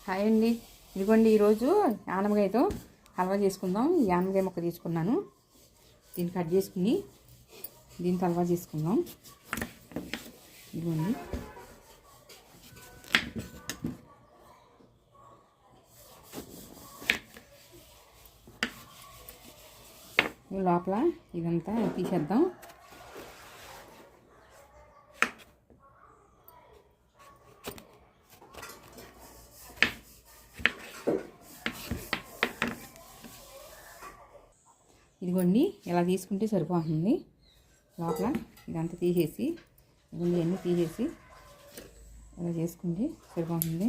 Hi అండి. ఇదిగోండి ఈరోజు ఆనపకాయతో హల్వా చేసుకుందాం. ఈ ఆనపకాయ ముక్క తీసుకున్నాను, దీన్ని కట్ చేసుకుని దీంతో హల్వా చేసుకుందాం. ఇదిగోండి లోపల ఇదంతా తీసేద్దాం. ఇదిగోండి ఇలా తీసుకుంటే సరిపోతుంది. లోపల ఇదంతా తీసేసి ఇవన్నీ అన్నీ తీసేసి ఇలా చేసుకుంటే సరిపోతుంది.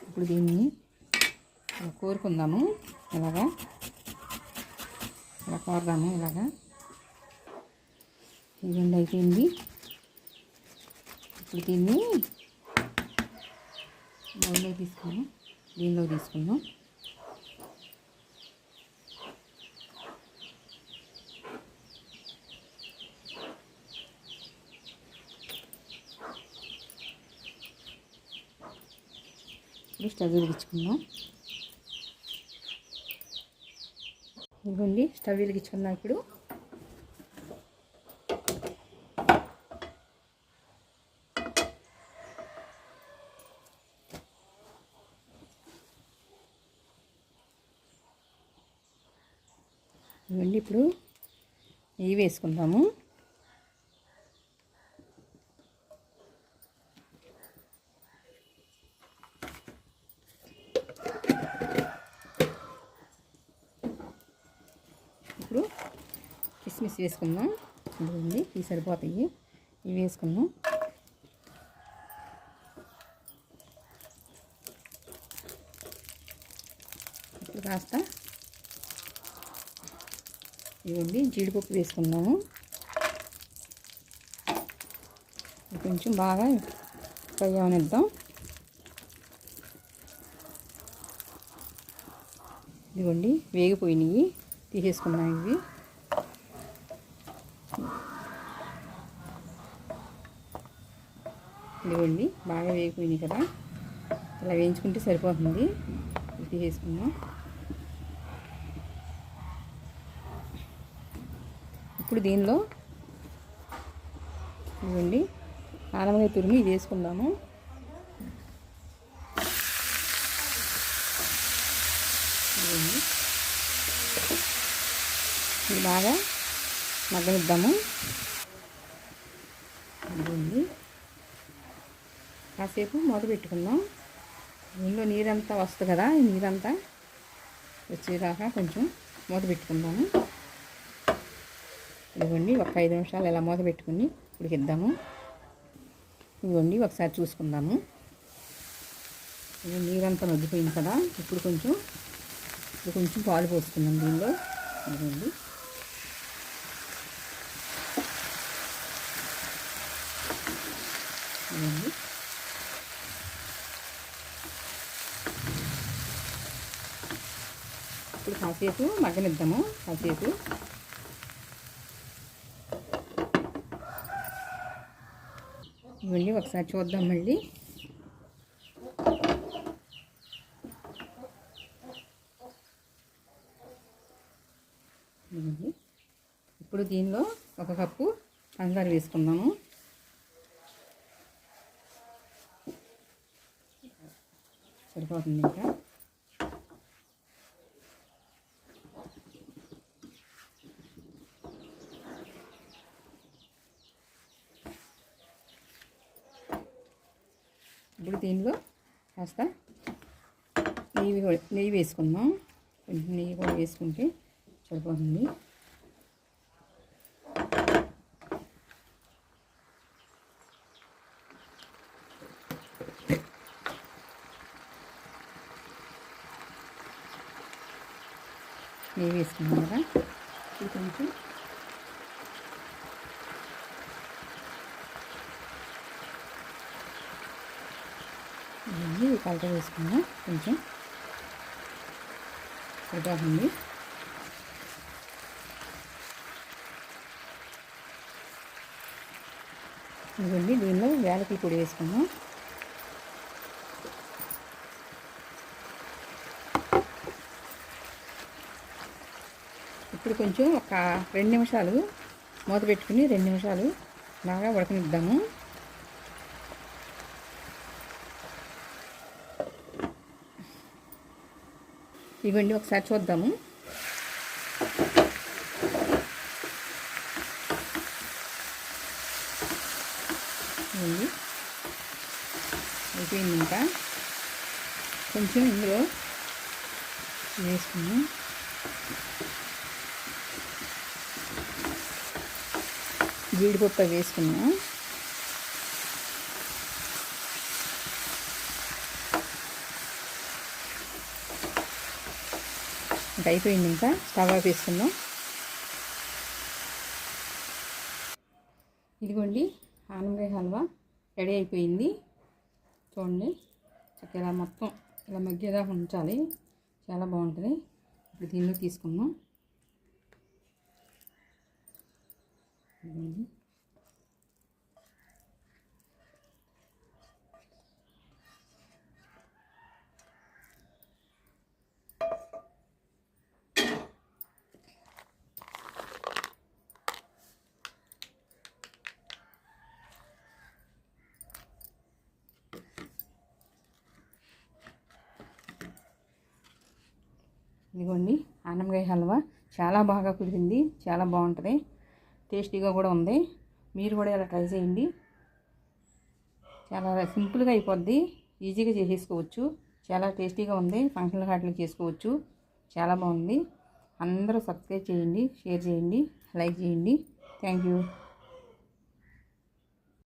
ఇప్పుడు దీన్ని కోరుకుందాము. ఇలా కోరదాము. ఇదిగోండి అయిపోయింది. ఇప్పుడు దీన్ని బౌల్లో తీసుకున్నాం, దీనిలో తీసుకుందాం. ఇప్పుడు స్టవ్ వెలిగించుకుందాం. ఇదిగోండి స్టవ్ వెలిగించుకుందాం. ఇప్పుడు ఇదిగోండి ఇప్పుడు నెయ్యి వేసుకుందాము. ఇప్పుడు కిస్మిస్ వేసుకుందాం. ఇదిగోండి ఇవి సరిపోతాయి, ఇవి వేసుకుందాం. ఇప్పుడు కాస్త ఇదిగోండి జీడిపప్పు వేసుకుందాము. కొంచెం బాగా ఫ్రై అవనిద్దాం. ఇదిగోండి వేగిపోయినాయి, తీసేసుకున్నాం. ఇవి ఇదిగోండి బాగా వేగిపోయినాయి కదా, ఇలా వేయించుకుంటే సరిపోతుంది. ఇది తీసేసుకుందాం. ఇప్పుడు దీనిలో ఇదిగోండి ఆనపకాయ తురిమి ఇది వేసుకుందాము. ఇదిగోండి ఇది బాగా మగ్గనిద్దాము. ఇదిగోండి కాసేపు మూత పెట్టుకుందాం. దీనిలో నీరంతా వస్తుంది కదా, ఈ నీరంతా వచ్చేదాకా కొంచెం మూత పెట్టుకుందాము. ఇదిగోండి ఒక 5 నిమిషాలు ఇలా మూత పెట్టుకుని ఉడికిద్దాము. ఇదిగోండి ఒకసారి చూసుకుందాము. నీరంతా మగ్గిపోయింది కదా, ఇప్పుడు కొంచెం పాలు పోసుకుందాం దీనిలో. ఇదిగోండి ఇదిగోండి ఇప్పుడు కాసేపు మగ్గనిద్దాము. కాసేపు ఇవన్నీ ఒకసారి చూద్దాం మళ్ళీ. ఇప్పుడు దీనిలో 1 కప్పు పంచదార వేసుకుందాము. సరిపోతుంది ఇంకా. ఇప్పుడు దీనిలో కాస్త నెయ్యి వేసుకుందాం. కొంచెం నెయ్యి కూడా వేసుకుంటే సరిపోతుంది. నెయ్యి వేసుకున్నాం కదా, ఇది కొంచెం ఇది కలట వేసుకుందాం. కొంచెం సరిపోతుంది. ఇదిగోండి దీనిలో యాలకుల పొడి వేసుకుందాం. ఇప్పుడు కొంచెం ఒక 2 నిమిషాలు మూత పెట్టుకుని 2 నిమిషాలు బాగా ఉడకనిద్దాము. ఇవ్వండి ఒకసారి చూద్దాము. ఇవ్వండి అయిపోయింది. ఇంకా కొంచెం ఇందులో వేసుకున్నాం. జీడిపప్పు వేసుకున్నాం. ఇంకా అయిపోయింది. ఇంకా స్టవ్ ఆఫ్ వేసుకుందాం. ఇదిగోండి ఆనపకాయ హల్వా రెడీ అయిపోయింది. చూడండి చక్కగా ఇలా మొత్తం ఇలా మగ్గేదాకా ఉంచాలి. చాలా బాగుంటుంది. ఇప్పుడు దీనిలో తీసుకుందాం. ఇదిగోండి ఆనపకాయ హల్వా చాలా బాగా కుదిరింది. చాలా బాగుంటుంది. టేస్టీగా కూడా ఉంది. మీరు కూడా ఇలా ట్రై చేయండి. చాలా సింపుల్గా అయిపోద్ది. ఈజీగా చేసేసుకోవచ్చు. చాలా టేస్టీగా ఉంది. ఫంక్షన్ల వాటికి చేసుకోవచ్చు. చాలా బాగుంది. అందరూ సబ్స్క్రైబ్ చేయండి, షేర్ చేయండి, లైక్ చేయండి. Thank you.